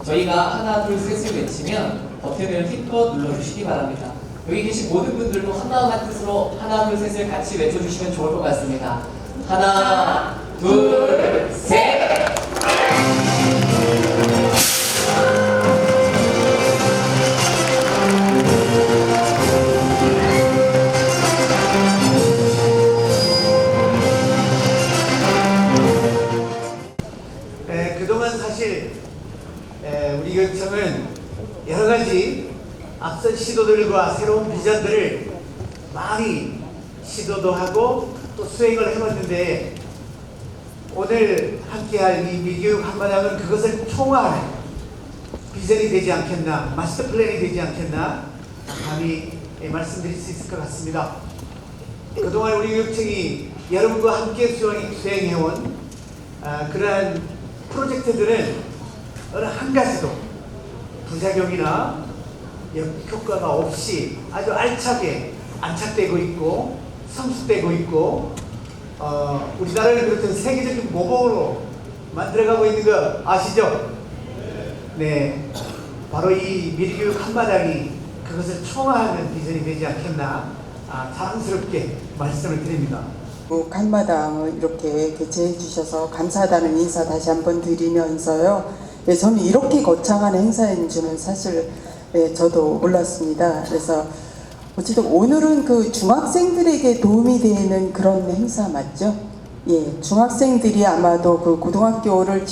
저희가 하나 둘 셋을 외치면 버튼을 힘껏 눌러주시기 바랍니다. 여기 계신 모든 분들도 한마음한 뜻으로 하나 둘 셋을 같이 외쳐주시면 좋을 것 같습니다. 하나 둘 셋. 그동안 사실 우리 교육청은 여러 가지 앞선 시도들과 새로운 비전들을 많이 시도도 하고 또 수행을 해봤는데, 오늘 함께할 이 미교육 한마당은 그것을 총화하는 비전이 되지 않겠나, 마스터 플랜이 되지 않겠나 감히 말씀드릴 수 있을 것 같습니다. 그동안 우리 교육청이 여러분과 함께 수행해온 그러한 프로젝트들은 어느 한 가지도 부작용이나 역효과가 없이 아주 알차게 안착되고 있고 성숙되고 있고 우리나라를 비롯해서 세계적인 모범으로 만들어가고 있는 거 아시죠? 네, 바로 이 미래교육 한마당이 그것을 총화하는 비전이 되지 않겠나 자랑스럽게 말씀을 드립니다. 한마당을 이렇게 개최해 주셔서 감사하다는 인사 다시 한번 드리면서요. 네, 저는 이렇게 거창한 행사인 줄은 사실 저도 몰랐습니다. 그래서 어쨌든 오늘은 그 중학생들에게 도움이 되는 그런 행사 맞죠? 예, 중학생들이 아마도 그 고등학교를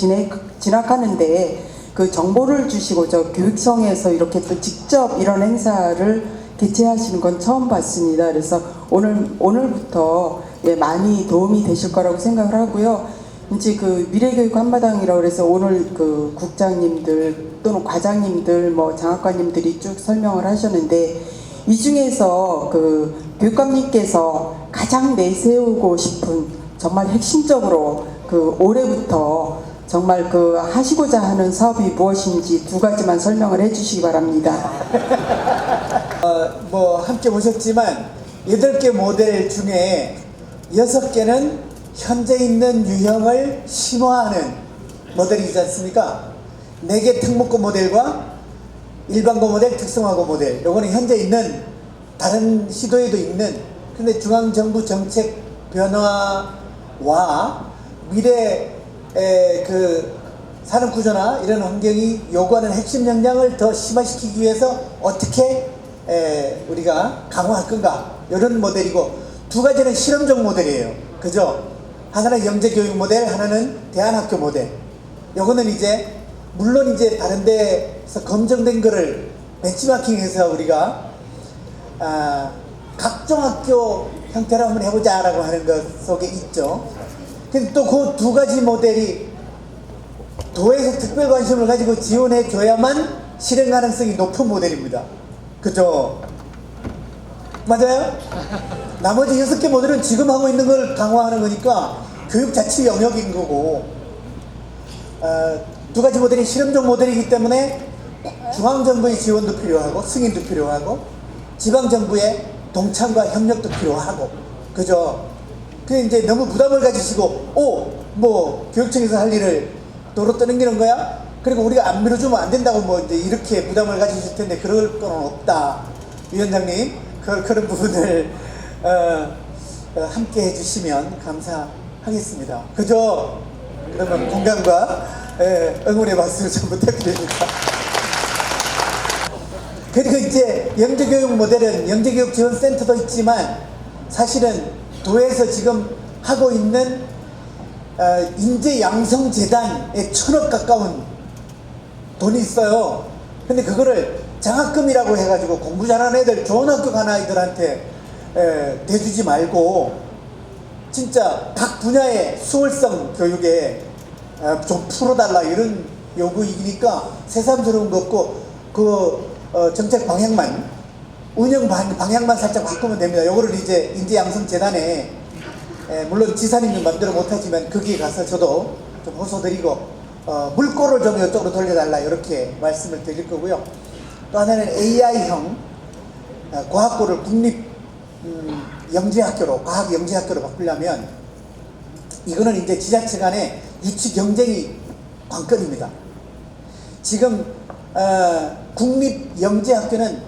진학하는데 그 정보를 주시고 저 교육청에서 이렇게 또 직접 이런 행사를 개최하시는 건 처음 봤습니다. 그래서 오늘부터 많이 도움이 되실 거라고 생각을 하고요. 이제 그 미래교육 한마당이라고 그래서 오늘 그 국장님들 또는 과장님들 뭐 장학관님들이 쭉 설명을 하셨는데, 이 중에서 그 교육감님께서 가장 내세우고 싶은 정말 핵심적으로 그 올해부터 정말 그 하시고자 하는 사업이 무엇인지 두 가지만 설명을 해주시기 바랍니다. 뭐 함께 보셨지만 8개 모델 중에 6개는 현재 있는 유형을 심화하는 모델이지 않습니까? 4개 특목고 모델과 일반고 모델, 특성화고 모델, 요거는 현재 있는 다른 시도에도 있는, 근데 중앙정부 정책 변화와 미래의 그 산업구조나 이런 환경이 요구하는 핵심 역량을 더 심화시키기 위해서 어떻게 우리가 강화할 건가, 이런 모델이고, 2가지는 실험적 모델이에요. 그죠? 하나는 영재교육 모델, 하나는 대안학교 모델. 요거는 이제 물론 이제 다른 데서 검증된 거를 벤치마킹해서 우리가 각종 학교 형태로 한번 해보자 라고 하는 것 속에 있죠. 근데 또 그 2가지 모델이 도에서 특별 관심을 가지고 지원해 줘야만 실행 가능성이 높은 모델입니다. 그죠? 맞아요? 나머지 6개 모델은 지금 하고 있는 걸 강화하는 거니까 교육 자치 영역인 거고, 2가지 모델이 실험적 모델이기 때문에 중앙정부의 지원도 필요하고 승인도 필요하고 지방정부의 동참과 협력도 필요하고, 그죠? 근데 이제 너무 부담을 가지시고 뭐 교육청에서 할 일을 도로 떠넘기는 거야? 그리고 우리가 안 밀어주면 안 된다고 뭐 이제 이렇게 부담을 가지실 텐데, 그럴 건 없다. 위원장님, 그런 부분을 함께 해주시면 감사하겠습니다. 그죠? 그러면 공감과 응원의 말씀을 좀 부탁드립니다. 그리고 이제 영재교육 모델은 영재교육지원센터도 있지만, 사실은 도에서 지금 하고 있는 인재양성재단에 1,000억 가까운 돈이 있어요. 근데 그거를 장학금이라고 해가지고 공부 잘하는 애들, 좋은 학교 가는 아이들한테 대주지 말고 진짜 각 분야의 수월성 교육에 좀 풀어달라, 이런 요구이니까 새삼스러운 거 없고 그 정책 방향만, 운영 방향만 살짝 바꾸면 됩니다. 요거를 이제 인재양성재단에 물론 지사님은 마음대로 못하지만 거기에 가서 저도 좀 호소드리고 물꼬를 좀 이쪽으로 돌려달라, 이렇게 말씀을 드릴 거고요. 또 하나는 AI형 과학고를 국립 영재학교로, 과학 영재학교로 바꾸려면 이거는 이제 지자체 간의 유치 경쟁이 관건입니다. 지금 국립영재학교는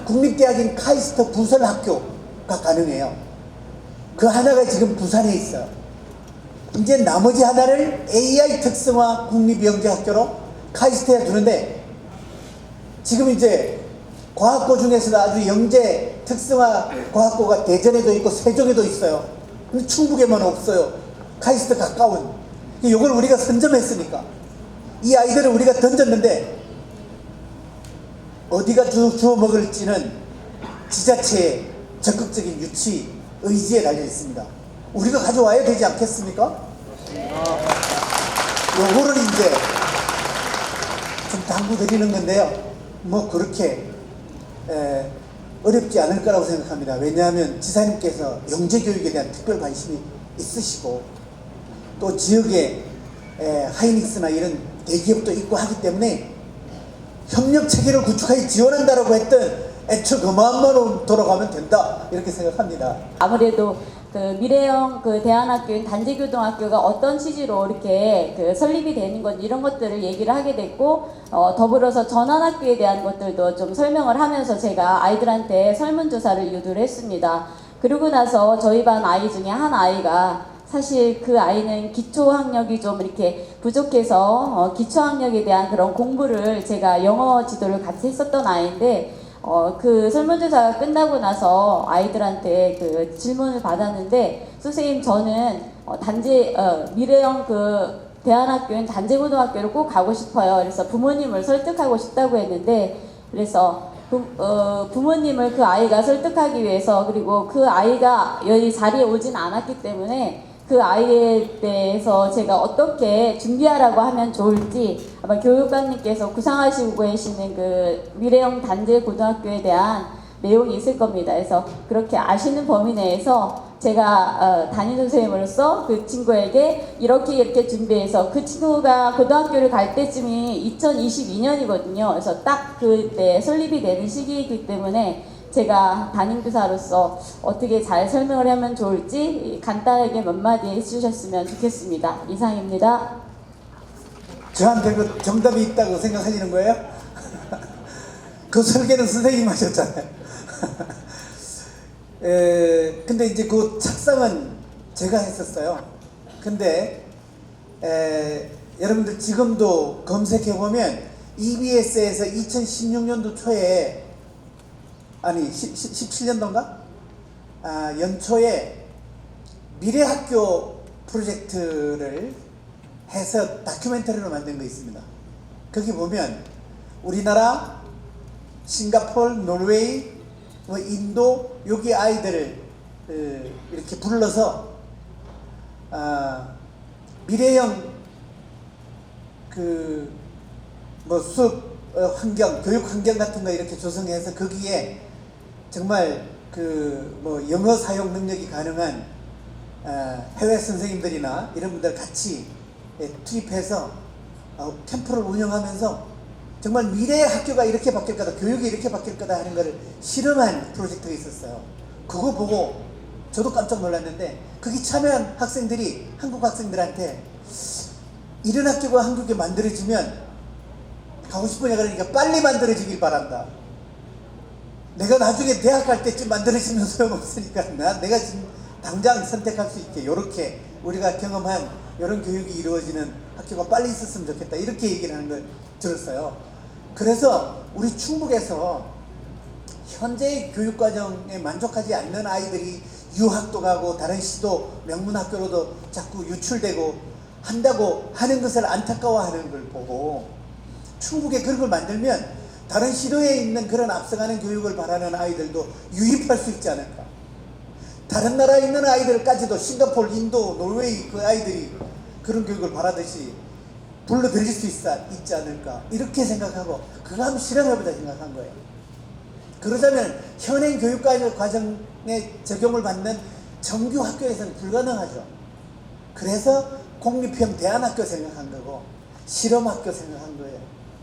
국립대학인 카이스트 부설학교가 가능해요. 그 하나가 지금 부산에 있어요. 이제 나머지 하나를 AI 특성화 국립영재학교로 카이스트에 두는데, 지금 이제 과학고 중에서도 아주 영재 특성화 과학고가 대전에도 있고 세종에도 있어요. 근데 충북에만 없어요. 카이스트 가까운. 이걸 우리가 선점했으니까 이 아이들을 우리가 던졌는데 어디가 주워 먹을지는 지자체의 적극적인 유치 의지에 달려 있습니다. 우리가 가져와야 되지 않겠습니까? 요거를 이제 좀 당부드리는 건데요. 뭐 그렇게 어렵지 않을 거라고 생각합니다. 왜냐하면 지사님께서 영재교육에 대한 특별 관심이 있으시고, 또 지역에 하이닉스나 이런 대기업도 있고 하기 때문에 협력 체계를 구축하여 지원한다라고 했던 애초 그 마음만으로 돌아가면 된다, 이렇게 생각합니다. 아무래도 그 미래형 그 대안학교인 단지교동학교가 어떤 취지로 이렇게 그 설립이 되는 건 이런 것들을 얘기를 하게 됐고, 더불어서 전환학교에 대한 것들도 좀 설명을 하면서 제가 아이들한테 설문조사를 유도를 했습니다. 그러고 나서 저희 반 아이 중에 한 아이가, 사실 그 아이는 기초학력이 좀 이렇게 부족해서 기초학력에 대한 그런 공부를, 제가 영어 지도를 같이 했었던 아이인데, 그 설문조사가 끝나고 나서 아이들한테 그 질문을 받았는데, 선생님 저는 미래형 그 대안학교인 단재고등학교를 꼭 가고 싶어요. 그래서 부모님을 설득하고 싶다고 했는데, 그래서 부모님을 그 아이가 설득하기 위해서, 그리고 그 아이가 여기 자리에 오진 않았기 때문에 그 아이에 대해서 제가 어떻게 준비하라고 하면 좋을지, 아마 교육감님께서 구상하시고 계시는 그 미래형 단재 고등학교에 대한 내용이 있을 겁니다. 그래서 그렇게 아시는 범위 내에서 제가 담임 선생님으로서 그 친구에게 이렇게 준비해서, 그 친구가 고등학교를 갈 때쯤이 2022년이거든요. 그래서 딱 그때 설립이 되는 시기이기 때문에 제가 담임교사로서 어떻게 잘 설명을 하면 좋을지 간단하게 몇 마디 해주셨으면 좋겠습니다. 이상입니다. 저한테 그 정답이 있다고 생각하시는 거예요? 그 설계는 선생님 하셨잖아요. 근데 이제 그 착상은 제가 했었어요. 근데 여러분들 지금도 검색해보면 EBS에서 2016년도 초에, 아니 17년도인가? 연초에 미래학교 프로젝트를 해서 다큐멘터리로 만든 거 있습니다. 거기 보면 우리나라, 싱가포르, 노르웨이, 인도, 여기 아이들을 이렇게 불러서 미래형 수업 환경, 교육 환경 같은 거 이렇게 조성해서 거기에 정말 영어 사용 능력이 가능한 해외 선생님들이나 이런 분들 같이 투입해서 캠프를 운영하면서 정말 미래의 학교가 이렇게 바뀔 거다, 교육이 이렇게 바뀔 거다 하는 것을 실험한 프로젝트가 있었어요. 그거 보고 저도 깜짝 놀랐는데, 거기 참여한 학생들이 한국 학생들한테 이런 학교가 한국에 만들어지면 가고 싶으냐 그러니까 빨리 만들어지길 바란다. 내가 나중에 대학 갈 때쯤 만들어지면 소용없으니까 내가 지금 당장 선택할 수 있게, 요렇게 우리가 경험한 이런 교육이 이루어지는 학교가 빨리 있었으면 좋겠다, 이렇게 얘기를 하는 걸 들었어요. 그래서 우리 충북에서 현재의 교육과정에 만족하지 않는 아이들이 유학도 가고 다른 시도 명문학교로도 자꾸 유출되고 한다고 하는 것을 안타까워하는 걸 보고, 충북에 그런 걸 만들면 다른 시도에 있는 그런 앞서가는 교육을 바라는 아이들도 유입할 수 있지 않을까. 다른 나라에 있는 아이들까지도 싱가포르, 인도, 노르웨이 그 아이들이 그런 교육을 바라듯이 불러들일 수 있지 않을까, 이렇게 생각하고 그거 한번 실험해보자 생각한 거예요. 그러자면 현행 교육과정에 적용을 받는 정규 학교에서는 불가능하죠. 그래서 공립형 대안학교 생각한 거고 실험학교 생각한 거예요.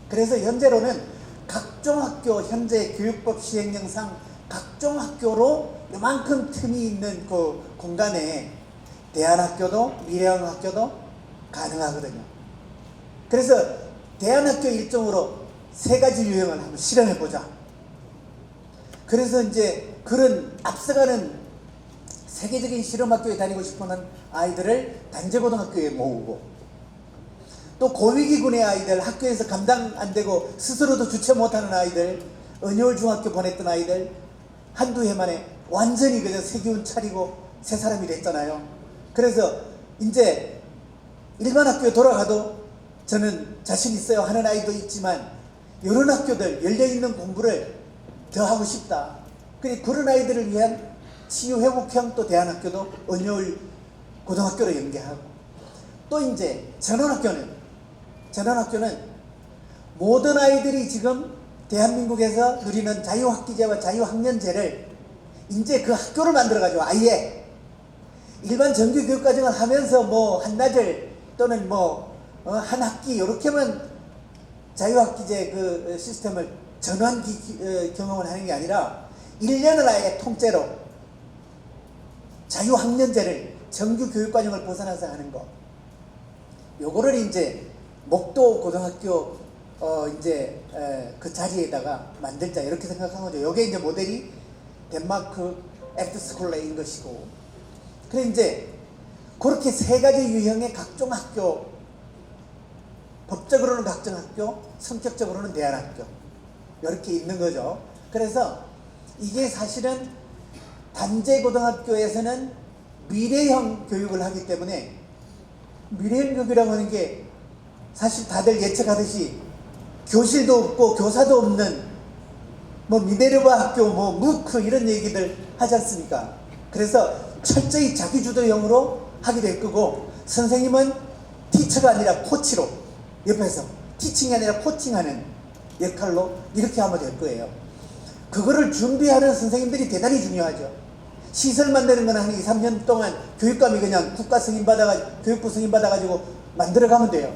그래서 현재로는 각종 학교, 현재 교육법 시행령상 각종 학교로 요만큼 틈이 있는 그 공간에 대안학교도 미래형 학교도 가능하거든요. 그래서 대안학교 일종으로 3가지 유형을 한번 실험해보자. 그래서 이제 그런 앞서가는 세계적인 실험학교에 다니고 싶어하는 아이들을 단재고등학교에 모으고, 또 고위기군의 아이들, 학교에서 감당 안 되고 스스로도 주체 못하는 아이들, 은효울 중학교 보냈던 아이들 한두 해 만에 완전히 그냥 새 기운 차리고 새 사람이 됐잖아요. 그래서 이제 일반 학교에 돌아가도 저는 자신 있어요 하는 아이도 있지만, 이런 학교들 열려있는 공부를 더 하고 싶다. 그런 아이들을 위한 치유회복형 또 대안학교도 은효울 고등학교로 연계하고, 또 이제 전원학교는 모든 아이들이 지금 대한민국에서 누리는 자유학기제와 자유학년제를 이제 그 학교를 만들어가지고 아예 일반 정규 교육과정을 하면서 뭐 한나절 또는 한 학기 이렇게만 자유학기제 그 시스템을 전환 경험을 하는 게 아니라 1년을 아예 통째로 자유학년제를 정규 교육과정을 벗어나서 하는 거, 요거를 이제 목도 고등학교 이제 그 자리에다가 만들자 이렇게 생각한 거죠. 요게 이제 모델이 덴마크 액트스쿨레인 것이고, 그래 이제 그렇게 3가지 유형의 각종 학교, 법적으로는 각종 학교, 성격적으로는 대안학교 이렇게 있는 거죠. 그래서 이게 사실은 단재고등학교에서는 미래형 교육을 하기 때문에, 미래형 교육이라고 하는 게 사실 다들 예측하듯이 교실도 없고 교사도 없는 미네르바 학교 무크 이런 얘기들 하지 않습니까? 그래서 철저히 자기주도형으로 하게 될 거고, 선생님은 티처가 아니라 코치로 옆에서 티칭이 아니라 코칭하는 역할로 이렇게 하면 될 거예요. 그거를 준비하는 선생님들이 대단히 중요하죠. 시설 만드는 건 한 2, 3년 동안 교육감이 그냥 국가 승인 받아가지고 교육부 승인 받아가지고 만들어가면 돼요.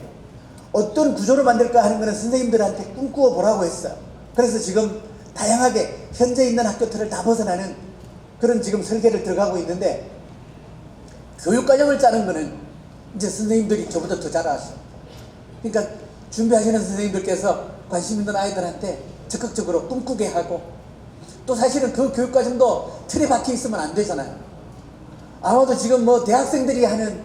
어떤 구조로 만들까 하는 거는 선생님들한테 꿈꾸어 보라고 했어요. 그래서 지금 다양하게 현재 있는 학교 틀을 다 벗어나는 그런 지금 설계를 들어가고 있는데, 교육과정을 짜는 거는 이제 선생님들이 저보다 더 잘 아셔. 그러니까 준비하시는 선생님들께서 관심 있는 아이들한테 적극적으로 꿈꾸게 하고, 또 사실은 그 교육과정도 틀에 박혀 있으면 안 되잖아요. 아마도 지금 대학생들이 하는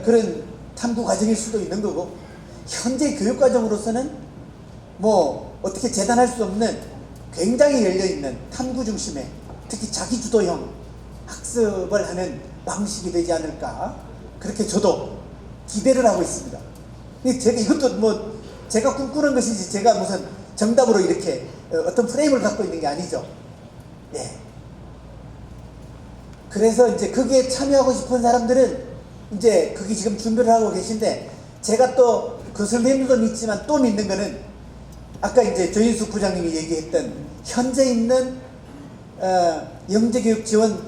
그런 탐구 과정일 수도 있는 거고, 현재 교육과정으로서는 어떻게 재단할 수 없는 굉장히 열려있는 탐구 중심의, 특히 자기주도형 학습을 하는 방식이 되지 않을까, 그렇게 저도 기대를 하고 있습니다. 제가 이것도 제가 꿈꾸는 것이지 제가 무슨 정답으로 이렇게 어떤 프레임을 갖고 있는 게 아니죠. 예. 그래서 이제 거기에 참여하고 싶은 사람들은 이제 그게 지금 준비를 하고 계신데, 제가 또 그 선생님도 믿지만 또 믿는 거는 아까 이제 조인숙 부장님이 얘기했던 현재 있는 영재교육 지원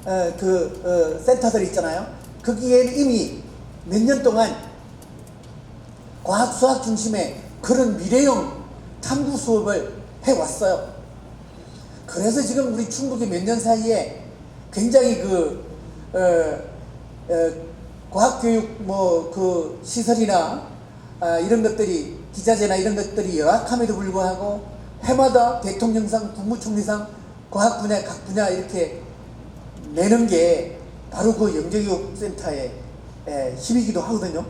센터들 있잖아요. 거기에는 이미 몇 년 동안 과학 수학 중심의 그런 미래형 탐구 수업을 해왔어요. 그래서 지금 우리 충북이 몇 년 사이에 굉장히 과학교육 그 시설이나 이런 것들이, 기자재나 이런 것들이 열악함에도 불구하고 해마다 대통령상, 국무총리상, 과학 분야, 각 분야 이렇게 내는 게 바로 그 영재교육센터의 힘이기도 하거든요.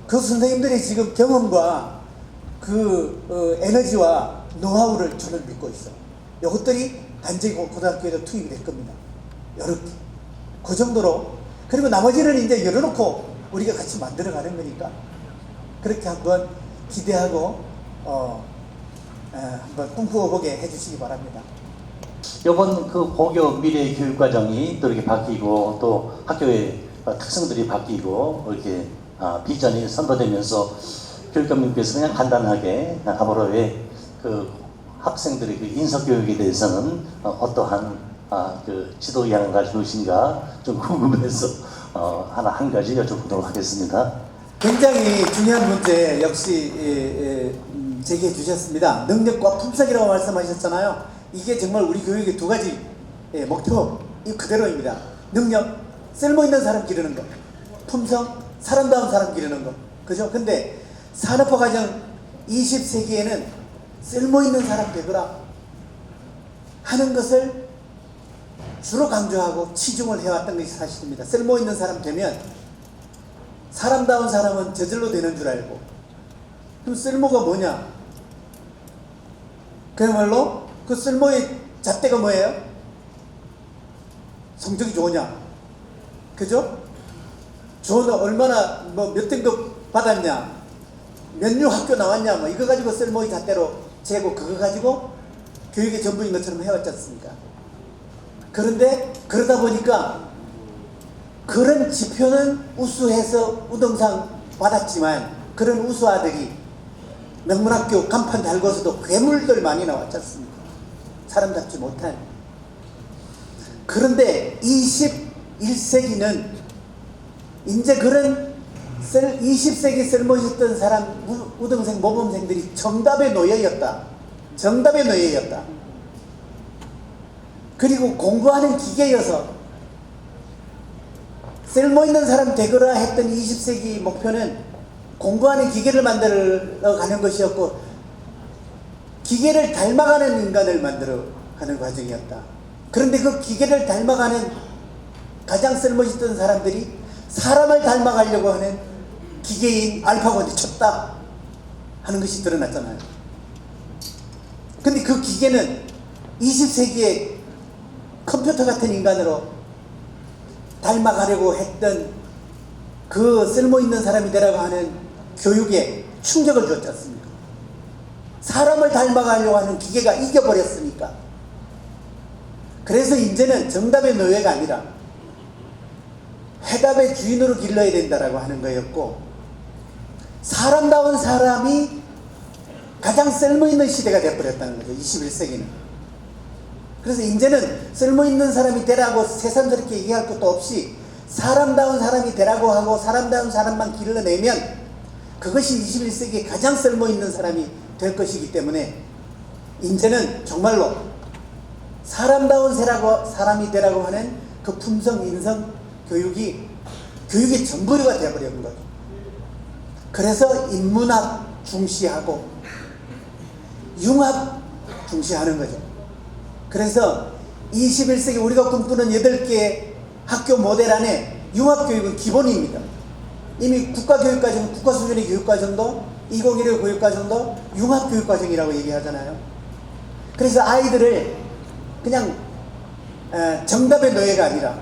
그 선생님들의 지금 경험과 그 에너지와 노하우를 저는 믿고 있어요. 이것들이 단재고등학교에도 투입이 될 겁니다. 이렇게 그 정도로. 그리고 나머지는 이제 열어놓고 우리가 같이 만들어가는 거니까 그렇게 한번 기대하고 한번 꿈꾸어보게 해주시기 바랍니다. 이번 그 고교 미래 교육과정이 또 이렇게 바뀌고, 또 학교의 특성들이 바뀌고, 이렇게 비전이 선보되면서 교육감님께서 그냥 간단하게 앞으로의 그 학생들의 그 인성교육에 대해서는 어떠한 그 지도 의향을 가지고 계신가 좀 궁금해서 한 가지 여쭤보도록 하겠습니다. 굉장히 중요한 문제 역시 제기해 주셨습니다. 능력과 품성이라고 말씀하셨잖아요. 이게 정말 우리 교육의 2가지 목표 그대로입니다. 능력, 쓸모있는 사람 기르는 것. 품성, 사람다운 사람 기르는 것. 그죠? 근데 산업화 과정 20세기에는 쓸모있는 사람 되거라 하는 것을 주로 강조하고 치중을 해왔던 것이 사실입니다. 쓸모있는 사람 되면 사람다운 사람은 저절로 되는 줄 알고, 그럼 쓸모가 뭐냐? 그야말로 그 쓸모의 잣대가 뭐예요? 성적이 좋으냐? 그죠? 좋은 얼마나 뭐 몇 등급 받았냐? 몇 류 학교 나왔냐? 뭐 이거 가지고 쓸모의 잣대로 재고 그거 가지고 교육의 전부인 것처럼 해왔지 않습니까? 그런데 그러다 보니까 그런 지표는 우수해서 우등상 받았지만 그런 우수아들이 명문학교 간판 달고서도 괴물들 많이 나왔지 않습니까? 사람답지 못한. 그런데 21세기는 이제 그런 20세기 쓸모있었던 사람 우등생 모범생들이 정답의 노예였다. 정답의 노예였다. 그리고 공부하는 기계여서 쓸모있는 사람 되거라 했던 20세기 목표는 공부하는 기계를 만들어 가는 것이었고 기계를 닮아가는 인간을 만들어 가는 과정이었다. 그런데 그 기계를 닮아가는 가장 쓸모있던 사람들이 사람을 닮아가려고 하는 기계인 알파고를 쳤다 하는 것이 드러났잖아요. 근데 그 기계는 20세기에 컴퓨터 같은 인간으로 닮아가려고 했던 그 쓸모있는 사람이 되라고 하는 교육에 충격을 주었지 않습니까? 사람을 닮아가려고 하는 기계가 이겨버렸으니까. 그래서 이제는 정답의 노예가 아니라 해답의 주인으로 길러야 된다라고 하는 거였고, 사람다운 사람이 가장 쓸모있는 시대가 되어버렸다는 거죠. 21세기는. 그래서 이제는 쓸모있는 사람이 되라고 새삼스럽게 얘기할 것도 없이 사람다운 사람이 되라고 하고 사람다운 사람만 길러내면 그것이 21세기에 가장 쓸모있는 사람이 될 것이기 때문에 이제는 정말로 사람다운 사람이 되라고 하는 그 품성, 인성 교육이 교육의 전부가 되어버린 거죠. 그래서 인문학 중시하고 융합 중시하는 거죠. 그래서 21세기 우리가 꿈꾸는 8개의 학교 모델 안에 융합교육은 기본입니다. 이미 국가교육과정, 국가 수준의 교육과정도 2015 교육과정도 융합교육과정이라고 얘기하잖아요. 그래서 아이들을 그냥 정답의 노예가 아니라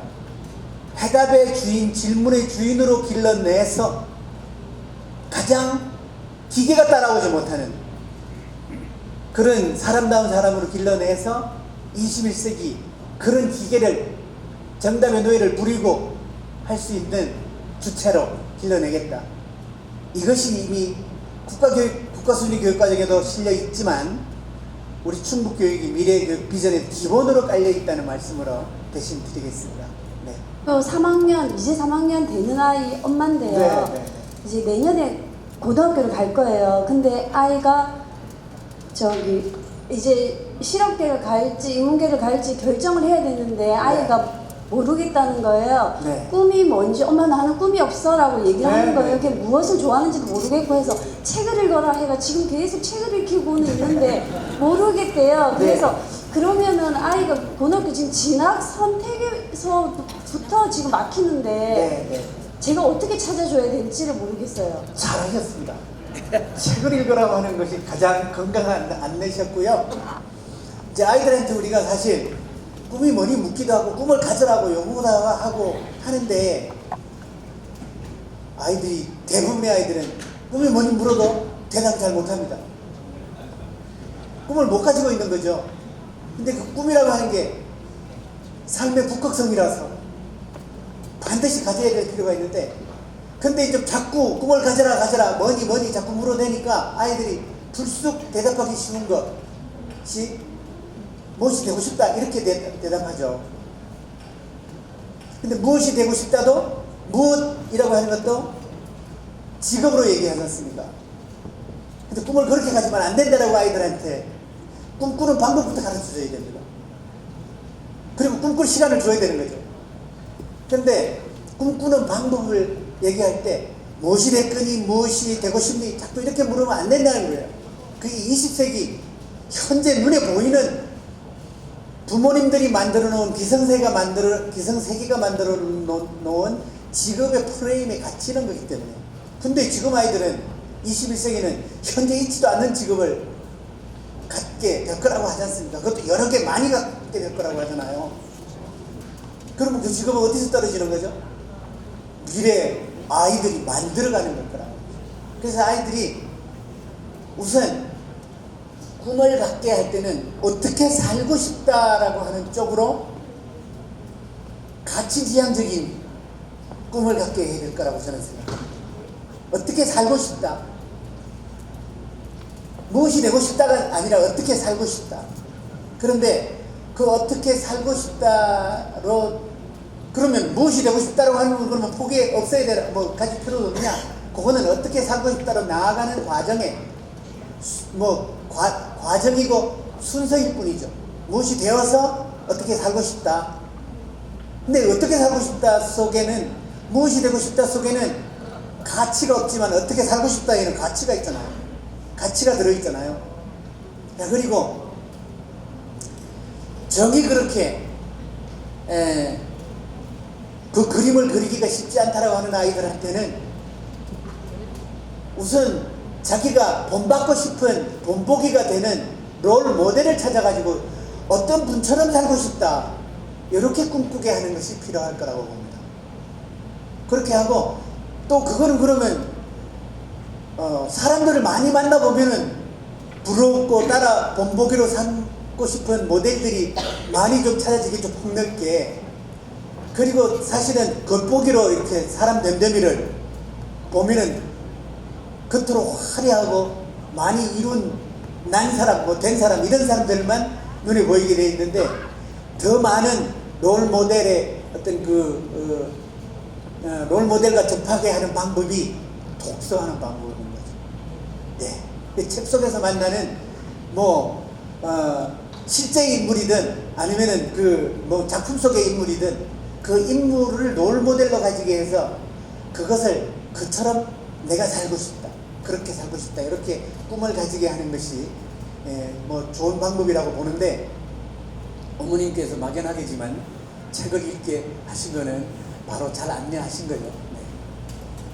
해답의 주인, 질문의 주인으로 길러내서 가장 기계가 따라오지 못하는 그런 사람다운 사람으로 길러내서 21세기 그런 기계를 정답의 노예를 부리고 할 수 있는 주체로 길러내겠다. 이것이 이미 국가수준의 교육과정에도 실려 있지만 우리 충북교육이 미래교육 비전의 기본으로 깔려 있다는 말씀으로 대신 드리겠습니다. 네. 3학년, 이제 3학년 되는 아이 엄마인데요. 네. 이제 내년에 고등학교를 갈 거예요. 근데 아이가 이제 실업계를 갈지 인문계를 갈지 결정을 해야 되는데 아이가 모르겠다는 거예요. 네. 꿈이 뭔지 엄마 나는 꿈이 없어 라고 얘기를 네, 하는 거예요. 네. 걔 무엇을 좋아하는지도 모르겠고 해서 책을 읽어라 해가 지금 계속 책을 읽히고는 있는데 모르겠대요. 그래서 그러면은 아이가 고등학교 지금 진학 선택에서부터 지금 막히는데 제가 어떻게 찾아줘야 될지를 모르겠어요. 잘하셨습니다. 책을 읽으라고 하는 것이 가장 건강한 안내셨고요. 이제 아이들한테 우리가 사실 꿈이 뭐니 묻기도 하고 꿈을 가져라고 요구도 하고 하는데 아이들이 대부분의 아이들은 꿈이 뭐니 물어도 대답 잘 못합니다. 꿈을 못 가지고 있는 거죠. 근데 그 꿈이라고 하는 게 삶의 북극성이라서 반드시 가져야 될 필요가 있는데 근데 이제 자꾸 꿈을 가져라 뭐니 자꾸 물어대니까 아이들이 불쑥 대답하기 쉬운 것이 무엇이 되고 싶다 이렇게 대답하죠. 근데 무엇이 되고 싶다도 무엇이라고 하는 것도 직업으로 얘기하지 않습니까? 근데 꿈을 그렇게 가지면 안 된다라고 아이들한테 꿈꾸는 방법부터 가르쳐줘야 됩니다. 그리고 꿈꿀 시간을 줘야 되는 거죠. 근데 꿈꾸는 방법을 얘기할 때 무엇이 됐거니 무엇이 되고 싶니 자꾸 이렇게 물으면 안 된다는 거예요. 그게 20세기 현재 눈에 보이는 부모님들이 만들어 놓은 기성세계가 만들어 놓은 직업의 프레임에 갇히는 거기 때문에. 근데 지금 아이들은 21세기는 현재 있지도 않는 직업을 갖게 될 거라고 하지 않습니까? 그것도 여러 개 많이 갖게 될 거라고 하잖아요. 그러면 그 직업은 어디서 떨어지는 거죠? 미래 아이들이 만들어가는 걸 거라고. 그래서 아이들이 우선 꿈을 갖게 할 때는 어떻게 살고 싶다라고 하는 쪽으로 가치지향적인 꿈을 갖게 해야 될 거라고 저는 생각합니다. 어떻게 살고 싶다. 무엇이 되고 싶다가 아니라 어떻게 살고 싶다. 그런데 그 어떻게 살고 싶다로 그러면 무엇이 되고 싶다라고 하는 건 그러면 포기 없어야 되나 뭐 가질 필요도 없냐. 그거는 어떻게 살고 싶다로 나아가는 과정에 과정이고 순서일 뿐이죠. 무엇이 되어서 어떻게 살고 싶다. 근데 어떻게 살고 싶다 속에는 무엇이 되고 싶다 속에는 가치가 없지만 어떻게 살고 싶다에는 가치가 있잖아요. 가치가 들어있잖아요. 자, 그리고 정이 그렇게 그 그림을 그리기가 쉽지 않다라고 하는 아이들한테는 우선 자기가 본받고 싶은 본보기가 되는 롤 모델을 찾아가지고 어떤 분처럼 살고 싶다 이렇게 꿈꾸게 하는 것이 필요할 거라고 봅니다. 그렇게 하고 또 그거는 그러면 사람들을 많이 만나보면은 부럽고 따라 본보기로 삼고 싶은 모델들이 많이 좀 찾아지겠죠. 폭넓게. 그리고 사실은 겉보기로 이렇게 사람 됨됨이를 보면은 겉으로 화려하고 많이 이룬 난 사람, 된 사람 이런 사람들만 눈에 보이게 돼 있는데 더 많은 롤 모델의 어떤 롤 모델과 접하게 하는 방법이 독서하는 방법인 거죠. 네. 책 속에서 만나는 실제 인물이든 아니면은 작품 속의 인물이든 그 인물을 롤 모델로 가지게 해서 그것을 그처럼 내가 살고 싶다. 그렇게 살고 싶다. 이렇게 꿈을 가지게 하는 것이 좋은 방법이라고 보는데 어머님께서 막연하게지만 책을 읽게 하신 거는 바로 잘 안내하신 거죠.